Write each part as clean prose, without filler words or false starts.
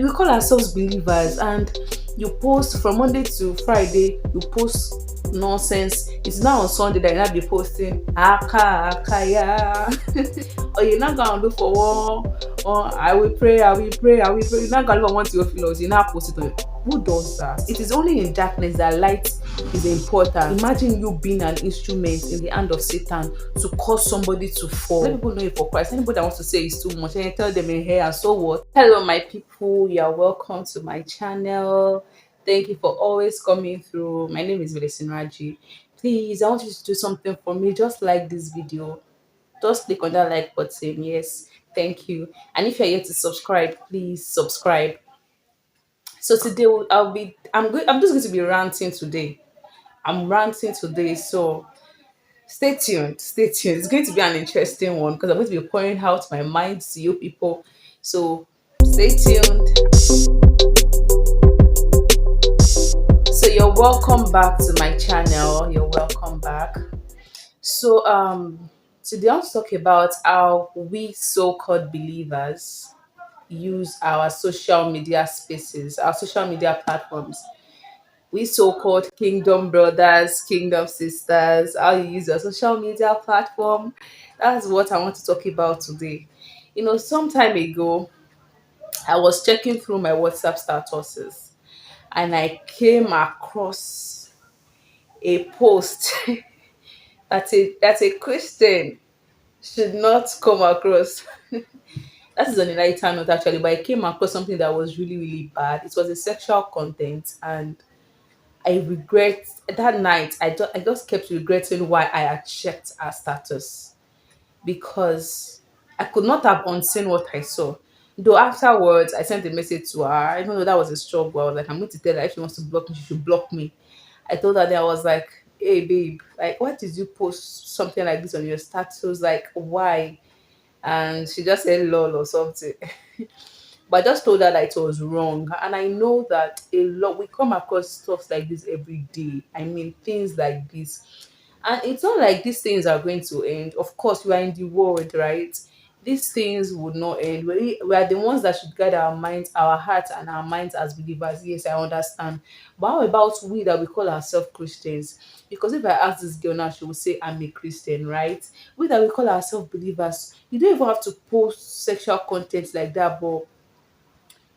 we call ourselves believers, and you post from Monday to Friday, you post nonsense. It's now on Sunday that you now be posting aka or you now go and look for one, or I will pray. You now go and look for one Theophilus, you now post it on. Who does that? It is only in darkness that light is important. Imagine you being an instrument in the hand of Satan to cause somebody to fall. Let people know you for Christ. Anybody that wants to say it's too much, and you tell them in here, and so what? Hello, my people. You are welcome to my channel. Thank you for always coming through. My name is Vedesin Raji. Please, I want you to do something for me. Just like this video. Just click on that like button. Yes, thank you. And if you're yet to subscribe, please subscribe. So today I'm just going to be ranting today. I'm ranting today, so stay tuned. Stay tuned. It's going to be an interesting one because I'm going to be pouring out my mind to you people. So stay tuned. So you're welcome back to my channel. You're welcome back. So today I want to talk about how we so-called believers use our social media spaces, our social media platforms. We so-called kingdom brothers, kingdom sisters, how you use your social media platform. That's what I want to talk about today. Some time ago, I was checking through my WhatsApp statuses and I came across a post that a Christian should not come across. That is on a lighter note actually, but I came across something that was really, really bad. It was a sexual content, and I regret that night. I just kept regretting why I had checked her status, because I could not have unseen what I saw. Though afterwards, I sent a message to her. Even though that was a struggle, I was like, I'm going to tell her if she wants to block me, she should block me. I told her that I was like, hey, babe, like, why did you post something like this on your status? Like, why? And she just said, lol, or something. But I just told her that it was wrong. And I know that a lot, we come across stuff like this every day. I mean, things like this. And it's not like these things are going to end. Of course, we are in the world, right? These things would not end. We are the ones that should guide our minds, our hearts, and our minds as believers. Yes, I understand. But how about we that we call ourselves Christians? Because if I ask this girl now, she will say, I'm a Christian, right? We that we call ourselves believers, you don't even have to post sexual content like that, but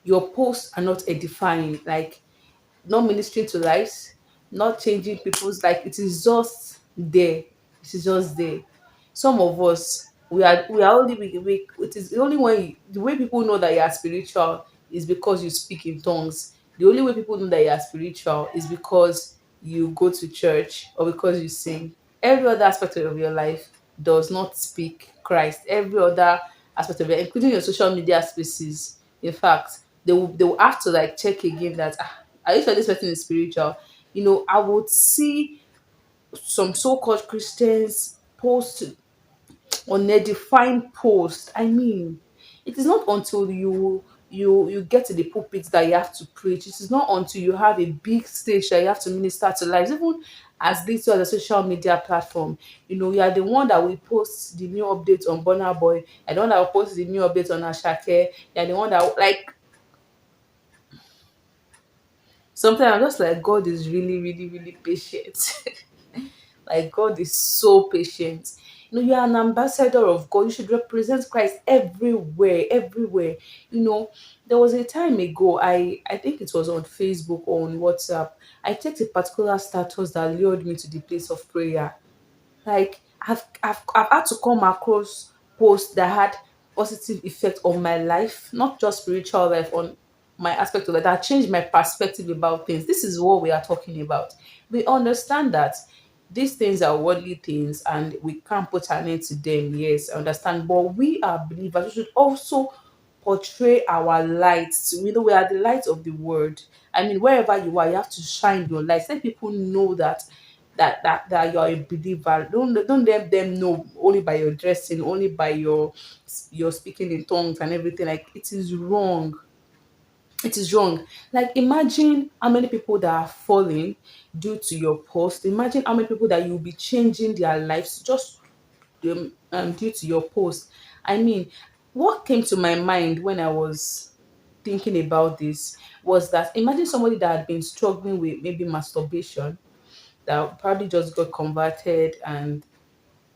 your posts are not edifying, like not ministering to lives, not changing people's, like it is just there. It is just there. Some of us, we are only we it is the only way, the way people know that you are spiritual is because you speak in tongues. The only way people know that you are spiritual is because you go to church or because you sing. Every other aspect of your life does not speak Christ. Every other aspect of it, including your social media spaces. In fact, they will have to like check again that, are you sure this person is spiritual? I would see some so-called Christians post on a defined post. I mean, it is not until you get to the pulpit that you have to preach. It is not until you have a big stage that you have to minister to lives. Even as little as a social media platform, you are the one that will post the new updates on Burna Boy, and the one that will post the new updates on Ashake. You're the one that like, sometimes I'm just like, God is really, really, really patient. Like, God is so patient. You are an ambassador of God. You should represent Christ everywhere, everywhere. There was a time ago, I think it was on Facebook or on WhatsApp. I checked a particular status that lured me to the place of prayer. Like, I've had to come across posts that had positive effect on my life, not just spiritual life, on my aspect of it, that changed my perspective about things. This is what we are talking about. We understand that these things are worldly things and we can't put an end to them. Yes, I understand. But we are believers. We should also portray our lights. We are the light of the world. I mean, wherever you are, you have to shine your light. Let people know that you're a believer. Don't let them know only by your dressing, only by your speaking in tongues and everything. Like, it is wrong. It is wrong. Like, imagine how many people that are falling due to your post. Imagine how many people that you'll be changing their lives just due to your post. I mean, what came to my mind when I was thinking about this was that imagine somebody that had been struggling with maybe masturbation, that probably just got converted and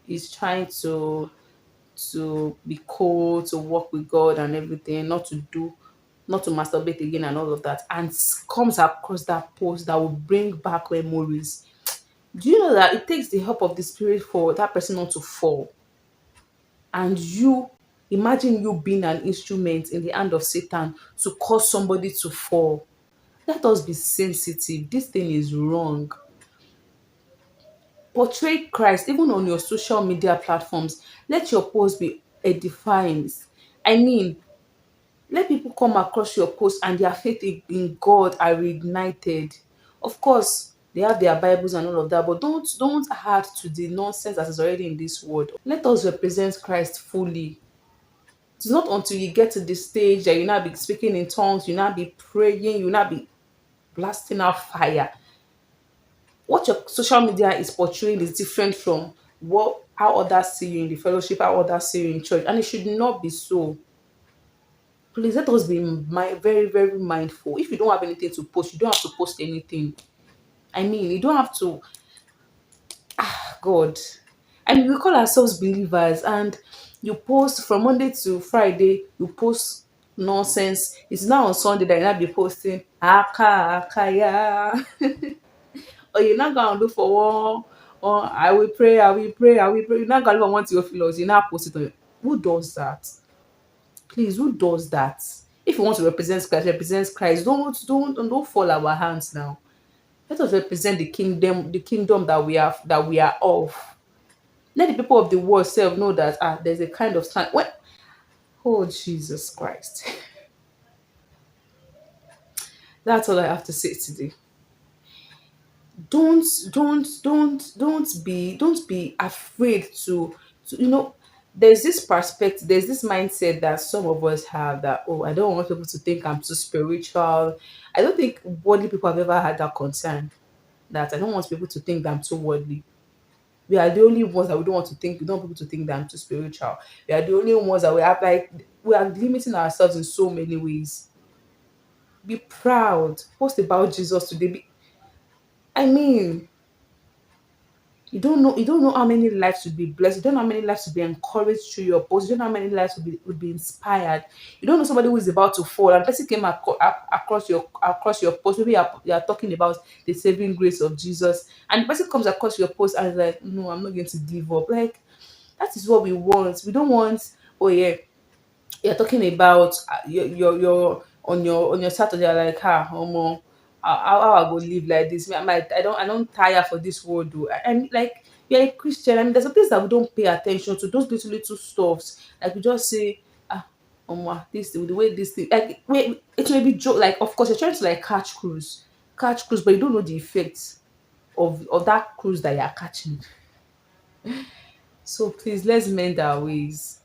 is trying to be cool, to work with God and everything, not to masturbate again and all of that, and comes across that post that will bring back memories. Do you know that it takes the help of the spirit for that person not to fall? And you imagine you being an instrument in the hand of Satan to cause somebody to fall. Let us be sensitive. This thing is wrong. Portray Christ even on your social media platforms. Let your post be edifying. I mean, let people come across your post and their faith in God are reignited. Of course, they have their Bibles and all of that, but don't add to the nonsense that is already in this world. Let us represent Christ fully. It's not until you get to the stage that you now be speaking in tongues, you now be praying, you now be blasting out fire. What your social media is portraying is different from what how others see you in the fellowship, how others see you in church, and it should not be so. Please let us be very, very mindful. If you don't have anything to post, you don't have to post anything. I mean, you don't have to. God, I mean, we call ourselves believers, and you post from Monday to Friday. You post nonsense. It's now on Sunday that you not be posting akaya, or you're not gonna look for one. Or I will pray, I will pray, I will pray. You're not gonna look for one to your fellows. You now post it on. Who does that? Please, who does that? If you want to represent Christ. Don't fall our hands now. Let us represent the kingdom that we are of. Let the people of the world self know that there's a kind of stand. What? Oh Jesus Christ! That's all I have to say today. Don't be afraid to there's this perspective, there's this mindset that some of us have that, oh, I don't want people to think I'm too spiritual. I don't think worldly people have ever had that concern, that I don't want people to think that I'm too worldly. We are the only ones that we don't want people to think that I'm too spiritual. We are the only ones that we are limiting ourselves in so many ways. Be proud, post about Jesus today. I mean, you don't know how many lives would be blessed. You don't know how many lives would be encouraged through your post. You don't know how many lives would be inspired. You don't know somebody who is about to fall and the person came across your post. Maybe you are talking about the saving grace of Jesus, and the person comes across your post and is like, no, I'm not going to give up. Like, that is what we want. We don't want, oh yeah, you're talking about your on your Saturday, you're like, how I go live like this. I don't tire for this world though. I'm like, you're a Christian. I mean, there's some things that we don't pay attention to, those little stuffs. Like, we just say, this the way this thing, like, wait, it may be joke. Like, of course you're trying to like catch cruise, but you don't know the effects of that cruise that you're catching. So please, let's mend our ways.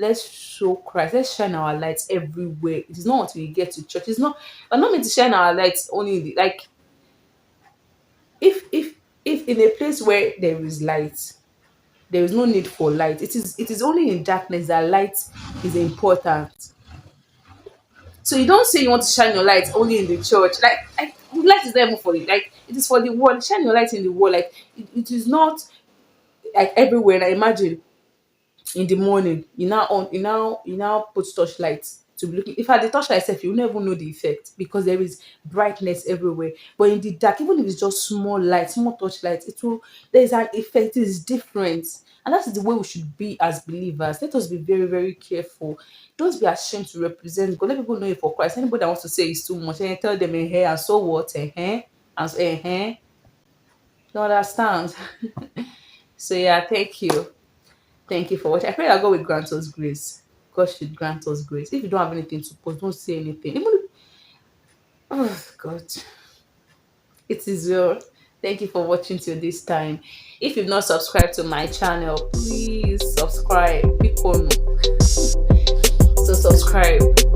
Let's show Christ. Let's shine our lights everywhere. It is not until we get to church. It's not. We're not meant to shine our lights only in the, like, if in a place where there is light, there is no need for light. It is only in darkness that light is important. So you don't say you want to shine your light only in the church. Like light is there for it. Like, it is for the world. Shine your light in the world. Like, it is not like everywhere. Now imagine in the morning you now put torchlight to be looking. If I the torchlight itself, you never know the effect because there is brightness everywhere. But in the dark, even if it's just small light, small torchlight, it will there's an effect. It is different. And that's the way we should be as believers. Let us be very, very careful. Don't be ashamed to represent God. Let people know you for Christ. Anybody that wants to say it's too much, and tell them, and so what, and so, you understand? So yeah, thank you. Thank you for watching. I pray that God will grant us grace. God should grant us grace. If you don't have anything to post, don't say anything. Even if, oh God, it is well. Thank you for watching till this time. If you've not subscribed to my channel, please subscribe. Pick one. So subscribe.